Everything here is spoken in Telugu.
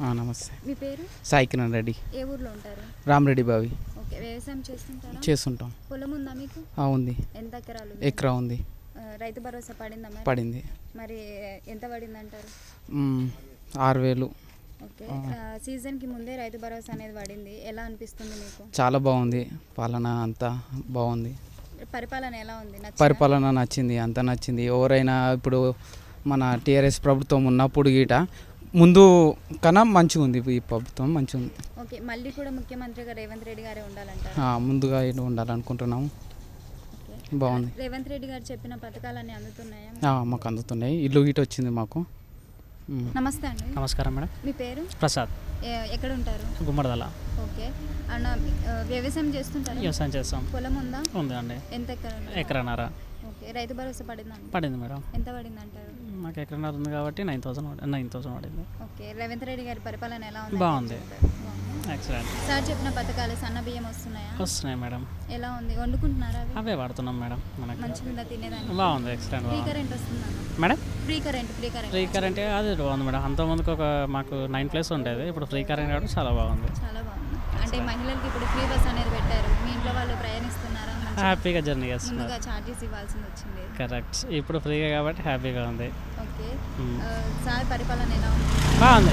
నమస్తే. మీ పేరు? సాయి కిరణ్ రెడ్డి. ఏ ఊర్లో ఉంటారు? రామరెడ్డి బావి. ఓకే, వ్యవసాయం చేస్తుంటారా? చేస్తుంటాం. పొలం ఉందా మీకు? ఉంది. ఎంత ఎకరాలు? ఎకరా ఉంది. రైతు భరోసా పడిందా మరి? పడింది. మరి ఎంత పడింది అంటారు? 6,000. ఓకే, సీజన్కి ముందే రైతు భరోసా అనేది పడింది, ఎలా అనిపిస్తుంది మీకు? చాలా బాగుంది. పాలన అంతా బాగుంది. పరిపాలన ఎలా ఉంది? పరిపాలన నచ్చింది, అంతా నచ్చింది. ఎవరైనా ఇప్పుడు మన టీఆర్ఎస్ ప్రభుత్వం ఉన్నప్పుడు గీట ముందు కన్నా మంచిగా ఉంది. ఈ ప్రభుత్వం మంచిగా ఉంది. ఓకే, మళ్ళీ కూడా ముఖ్యమంత్రిగా రేవంత్ రెడ్డి గారే ఉండాలంటారు? ముందుగా ఉండాలనుకుంటున్నాము. బాగుంది. రేవంత్ రెడ్డి గారు చెప్పిన పథకాలన్నీ అందుతున్నాయా? మాకు అందుతున్నాయి. ఇల్లు గీట వచ్చింది మాకు. నమస్తే అండి. నమస్కారం మేడం. మీ పేరు? ప్రసాద్. ఎక్కడ ఉంటారు? గుమ్మడిదల. ఓకే అన్న, వ్యవసాయం చేస్తుంటారు? వ్యవసాయం చేస్తాం. పొలం ఉందా? ఉంది అండి. ఎంత ఎకరన్నర. ఓకే, రైతు భరోసా పడిందా? పడింది మేడం. ఎంత పడింది అంటారు? మాకు ఎకరన్నర ఉంది కాబట్టి 9,000 పడింది. ఓకే, రేవంత్ రెడ్డి గారి పరిపాలన ఎలా ఉంది? బాగుంది. ఎక్సలెంట్. సార్ చెప్పిన పథకాలు సన్న బియ్యం వస్తున్నాయా? వస్తున్నాయి మేడం. ఎలా ఉంది? వండుకుంటున్నారా? అవే వాడుతున్నాం మేడం. మనకి మంచిగా తినేదాన్ని? బాగుంది. ఎక్సలెంట్. ఫ్రీ కరెంట్ వస్తుందా madam? Free current free current అది బాగుంది మేడం. అంతకుముందుకు మాకు 9 ఉండేది, ఇప్పుడు ఫ్రీ కరెంట్ కాబట్టి చాలా బాగుంది. చాలా బాగుంది. అంటే మహిళలకు ఇప్పుడు ఫ్రీ బస్ అనేది పెట్టారు, మీ ఇంట్లో వాళ్ళు ప్రయాణిస్తున్నారా? హ్యాపీగా జర్నీ చేస్తున్నారు. ముందుగా ఛార్జెస్ ఇవ్వాల్సింది వచ్చింది. కరెక్ట్. ఇప్పుడు ఫ్రీగా కాబట్టి హ్యాపీగా ఉంది. ఓకే, సార్ పరిపాలన ఎలా ఉంది? బాగుంది.